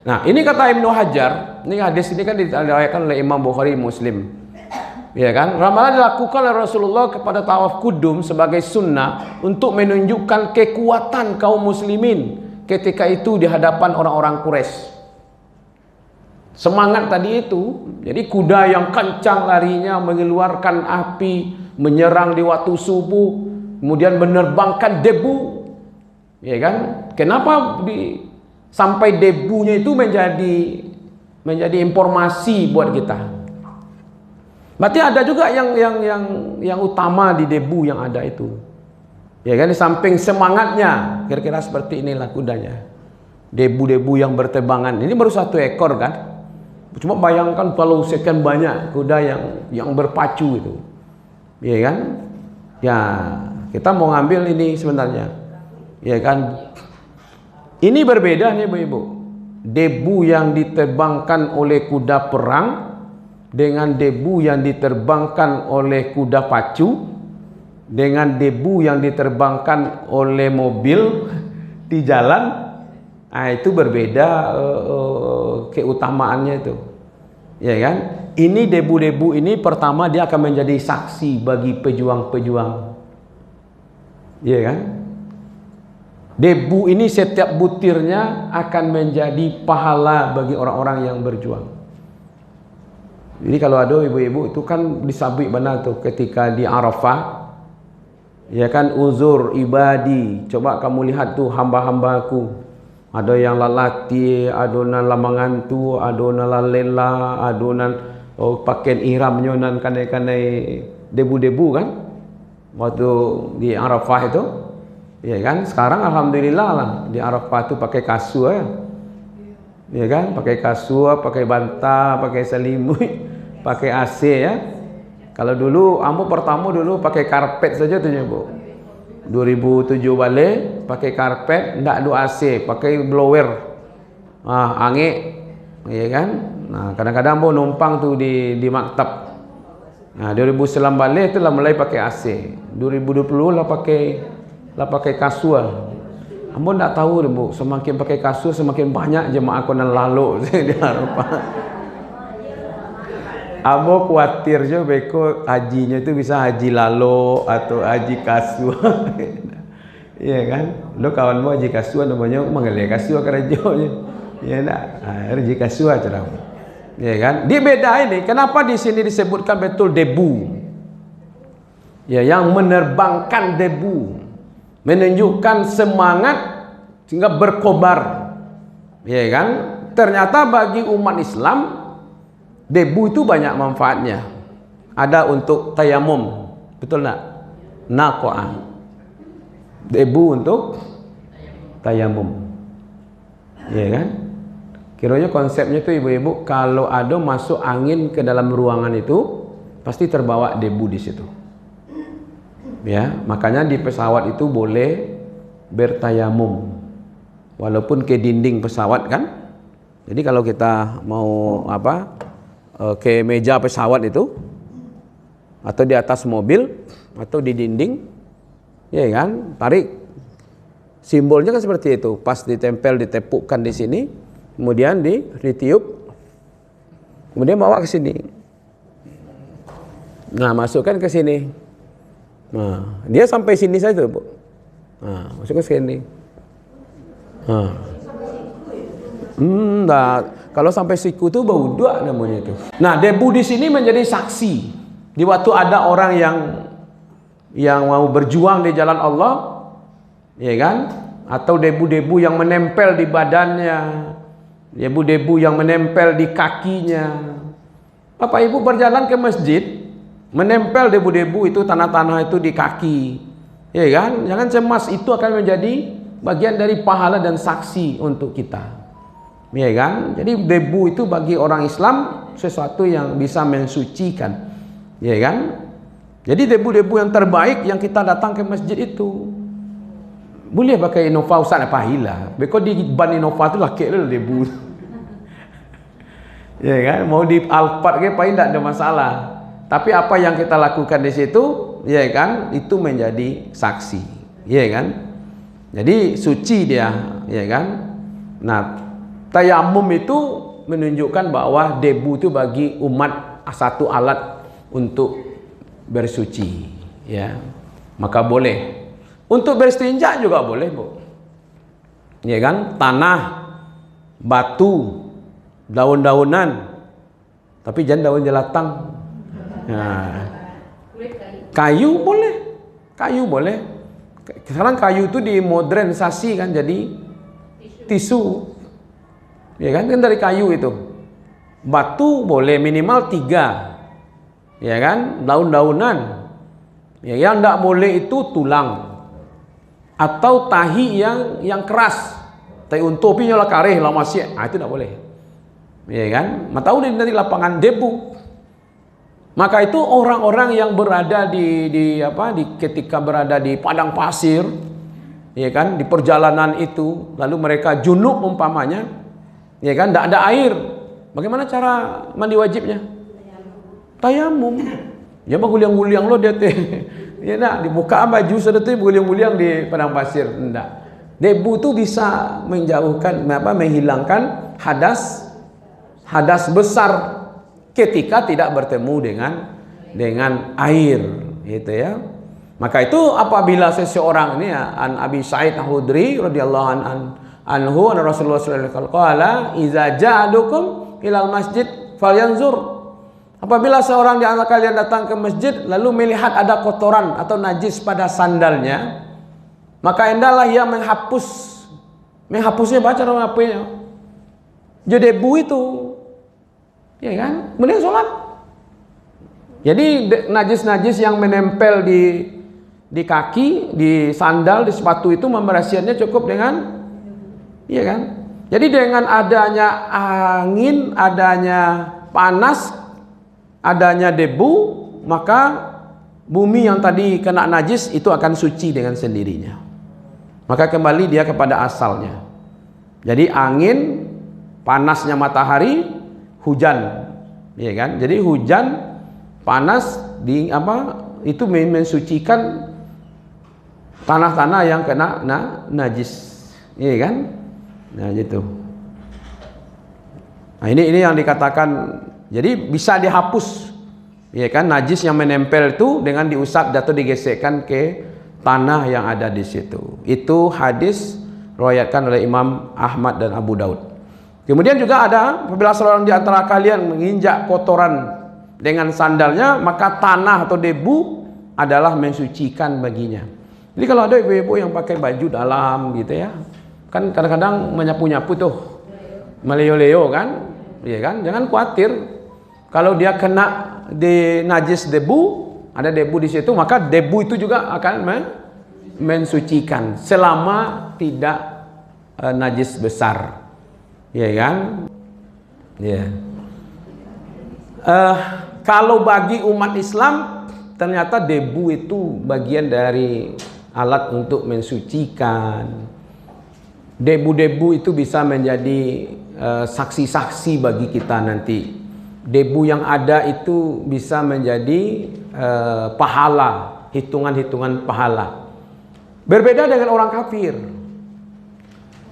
Nah, ini kata Ibnu Hajar, ini hadis ini kan diriwayatkan oleh Imam Bukhari Muslim. Ya kan? Ramalan dilakukan oleh Rasulullah kepada tawaf kudum sebagai sunnah untuk menunjukkan kekuatan kaum muslimin ketika itu di hadapan orang-orang Quraisy. Semangat tadi itu, jadi kuda yang kencang larinya mengeluarkan api, menyerang di waktu subuh, kemudian menerbangkan debu. Ya kan? Kenapa sampai debunya itu menjadi informasi buat kita? Berarti ada juga yang utama di debu yang ada itu. Ya kan, di samping semangatnya, kira-kira seperti inilah kudanya. Debu-debu yang berterbangan. Ini baru satu ekor kan? Cuma bayangkan kalau sekian banyak kuda yang berpacu itu. Ya kan? Ya, kita mau ngambil ini sebenarnya. Ya kan? Ini berbeda nih Ibu-ibu. Debu yang diterbangkan oleh kuda perang dengan debu yang diterbangkan oleh kuda pacu, dengan debu yang diterbangkan oleh mobil di jalan, itu berbeda keutamaannya itu. Ya kan? Ini debu-debu ini pertama dia akan menjadi saksi bagi pejuang-pejuang. Ya kan? Debu ini setiap butirnya akan menjadi pahala bagi orang-orang yang berjuang. Jadi kalau ada ibu-ibu itu kan disabik benar tuh ketika di Arafah. Ya kan, uzur ibadi. Coba kamu lihat tuh hamba-hambaku. Ada yang lalati, adonan lamangan tu, adonan lalela, adonan pakaian ihramnya nan kanai-kanai debu-debu kan. Waktu di Arafah itu. Ya kan, sekarang alhamdulillah lah di Arafah itu pakai kasur ya. Ya kan, pakai kasur, pakai bantal, pakai selimut, pakai AC ya. Kalau dulu ambo pertama dulu pakai karpet saja tuh ya Bu. 2007 balik pakai karpet, ndak ada AC, pakai blower. Angin. Ya kan? Nah, kadang-kadang ambo numpang tuh di maktab. Nah, 2009 balik itu lah mulai pakai AC. 2020 lah pakai kasur. Ambo ndak tahu deh Bu, semakin pakai kasur semakin banyak jemaah konan lalu di Arafah. Ambo khawatir je beko hajinya itu bisa haji lalu atau haji kasur. Iya kan? Lo kawan mau haji kasur namanya manggil kasur kerajanya. Ya nak, haji kasur cara. Ya kan? Dia beda ini. Kenapa di sini disebutkan betul debu? Ya, yang menerbangkan debu. Menunjukkan semangat sehingga berkobar. Ya kan? Ternyata bagi umat Islam debu itu banyak manfaatnya. Ada untuk tayamum, betul tak? Naqa'ah. Debu untuk tayamum. Ya kan? Kiranya konsepnya itu ibu-ibu, kalau ada masuk angin ke dalam ruangan itu pasti terbawa debu di situ. Ya, makanya di pesawat itu boleh bertayamum walaupun ke dinding pesawat kan. Jadi kalau kita mau ke meja pesawat itu atau di atas mobil atau di dinding, ya kan, tarik. Simbolnya kan seperti itu, pas ditempel, ditepukkan di sini, kemudian ditiup, kemudian bawa ke sini. Nah, masukkan ke sini. Nah, dia sampai sini saja, Bu. Nah, masuk ke sini. Nah, kalau sampai siku itu bau dua namanya itu. Nah, debu di sini menjadi saksi. Di waktu ada orang yang mau berjuang di jalan Allah, ya kan? Atau debu-debu yang menempel di badannya, debu-debu yang menempel di kakinya. Bapak Ibu berjalan ke masjid, menempel debu-debu itu, tanah-tanah itu di kaki, ya kan? Jangan cemas, itu akan menjadi bagian dari pahala dan saksi untuk kita, ya kan? Jadi debu itu bagi orang Islam sesuatu yang bisa mensucikan, ya kan? Jadi debu-debu yang terbaik yang kita datang ke masjid itu boleh pakai Innova Ustaz apa hilah. Beko di ban Innova tu laki debu. Ya kan? Mau di Alphard ke paling tak ada masalah. Tapi apa yang kita lakukan di situ, ya kan, itu menjadi saksi, ya kan. Jadi suci dia, ya kan. Nah, Tayamum itu menunjukkan bahwa debu itu bagi umat satu alat untuk bersuci, ya. Maka boleh. Untuk beristinja juga boleh, Bu. Ya kan? Tanah, batu, daun-daunan. Tapi jangan daun jelatang. Nah, kayu boleh. Kayu boleh. Sekarang kayu itu dimodernisasi kan jadi tisu. Ya kan dari kayu itu. Batu boleh minimal 3. Ya kan? Daun-daunan. Ya, yang tidak boleh itu tulang atau tahi yang keras. Tahi untu pi nyola kareh lah masih. Itu tidak boleh. Ya kan? Tahu dari lapangan debu. Maka itu orang-orang yang berada di ketika berada di padang pasir, ya kan, di perjalanan itu, lalu mereka junub umpamanya. Ya kan, tidak ada air. Bagaimana cara mandi wajibnya? Tayamum. Ya mah guliang-guliang lo dia teh. Ya nak dibuka baju sudah tuh guliang-guliang di padang pasir. Enggak. Debu itu bisa menghilangkan hadas besar ketika tidak bertemu dengan air, gitu ya. Maka itu apabila seseorang ini ya, an Abi Sa'id Al-Khudri radhiyallahu anhu Rasulullah sallallahu alaihi wasallam qala iza ja'adukum ilal masjid falyanzur. Apabila seorang di antara kalian datang ke masjid lalu melihat ada kotoran atau najis pada sandalnya, maka hendaklah ia menghapusnya, baca dalam HP-nya. Jadi debu itu, ya kan? Kemudian sholat. Jadi najis-najis yang menempel di kaki, di sandal, di sepatu itu membersihkannya cukup dengan, iya kan? Jadi dengan adanya angin, adanya panas, adanya debu, maka bumi yang tadi kena najis itu akan suci dengan sendirinya. Maka kembali dia kepada asalnya. Jadi angin, panasnya matahari, hujan, ya kan? Jadi hujan, panas itu mensucikan tanah-tanah yang kena najis, ya kan? Nah gitu. Nah ini yang dikatakan. Jadi bisa dihapus, ya kan, najis yang menempel itu dengan diusap atau digesekkan ke tanah yang ada di situ. Itu hadis riwayatkan oleh Imam Ahmad dan Abu Daud. Kemudian juga ada apabila seorang di antara kalian menginjak kotoran dengan sandalnya, maka tanah atau debu adalah mensucikan baginya. Jadi kalau ada ibu-ibu yang pakai baju dalam gitu ya, kan kadang-kadang menyapu-nyapu tuh, meleo-leo kan, ya kan, jangan khawatir. Kalau dia kena di najis debu, ada debu di situ, maka debu itu juga akan mensucikan selama tidak najis besar, ya kan? Ya. Kalau bagi umat Islam ternyata debu itu bagian dari alat untuk mensucikan. Debu-debu itu bisa menjadi saksi-saksi bagi kita nanti. Debu yang ada itu bisa menjadi pahala, hitungan-hitungan pahala. Berbeda dengan orang kafir.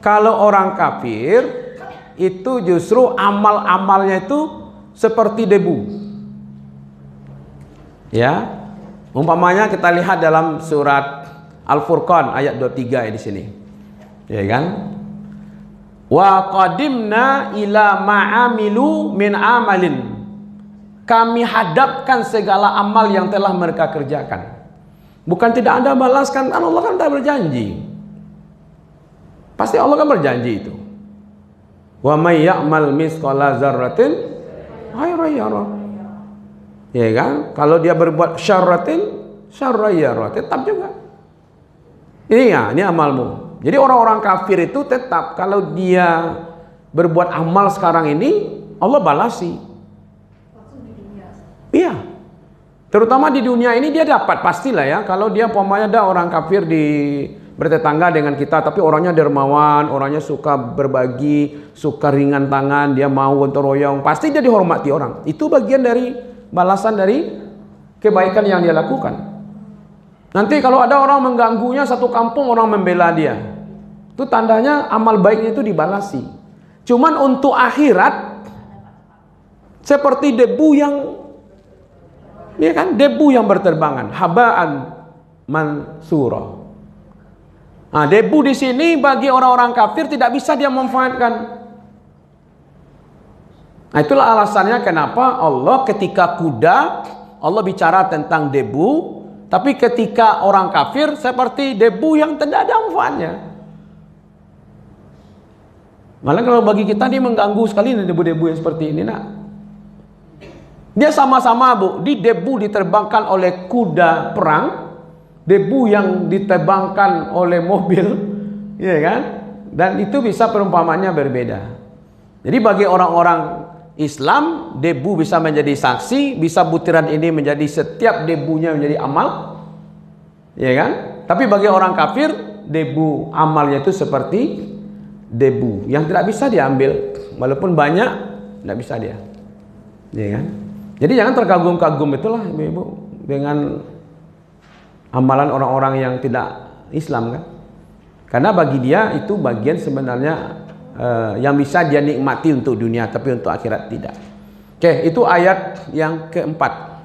Kalau orang kafir itu justru amal-amalnya itu seperti debu. Ya. Umpamanya kita lihat dalam surat Al-Furqan ayat 23 di sini. Ya kan? Wa qadimna ila ma'amilu min amalin. Kami hadapkan segala amal yang telah mereka kerjakan. Bukan tidak ada balaskan, Allah kan tidak berjanji. Pasti Allah kan berjanji itu. Wa may ya'mal misqala dzarratin khairan yarah. Ya kan? Kalau dia berbuat syarratin syarran yarah, tetap juga. Ini amalmu. Jadi orang-orang kafir itu tetap kalau dia berbuat amal sekarang ini Allah balasi. Iya. Terutama di dunia ini dia dapat pastilah ya. Kalau dia umpamanya ada orang kafir bertetangga dengan kita tapi orangnya dermawan, orangnya suka berbagi, suka ringan tangan, dia mau gotong royong, pasti dia dihormati orang. Itu bagian dari balasan dari kebaikan yang dia lakukan. Nanti kalau ada orang mengganggunya, satu kampung orang membela dia, itu tandanya amal baiknya itu dibalasi. Cuman untuk akhirat seperti debu yang, ya kan, debu yang berterbangan, habaan mansura. Nah, debu di sini bagi orang-orang kafir tidak bisa dia memanfaatkan. Nah, itulah alasannya kenapa Allah ketika kuda Allah bicara tentang debu, tapi ketika orang kafir seperti debu yang tidak ada manfaatnya. Malah kalau bagi kita ini mengganggu sekali debu-debu yang seperti ini, nak. Dia sama-sama, Bu, di debu diterbangkan oleh kuda perang, debu yang diterbangkan oleh mobil, ya kan? Dan itu bisa perumpamannya berbeda. Jadi bagi orang-orang Islam, debu bisa menjadi saksi, bisa butiran ini menjadi setiap debunya menjadi amal, ya kan? Tapi bagi orang kafir, debu amalnya itu seperti debu yang tidak bisa diambil, walaupun banyak, tidak bisa dia, ya kan? Jadi jangan terkagum-kagum itulah ibu-ibu dengan amalan orang-orang yang tidak Islam, kan? Karena bagi dia itu bagian sebenarnya yang bisa dia nikmati untuk dunia, tapi untuk akhirat tidak. Oke, itu ayat yang keempat.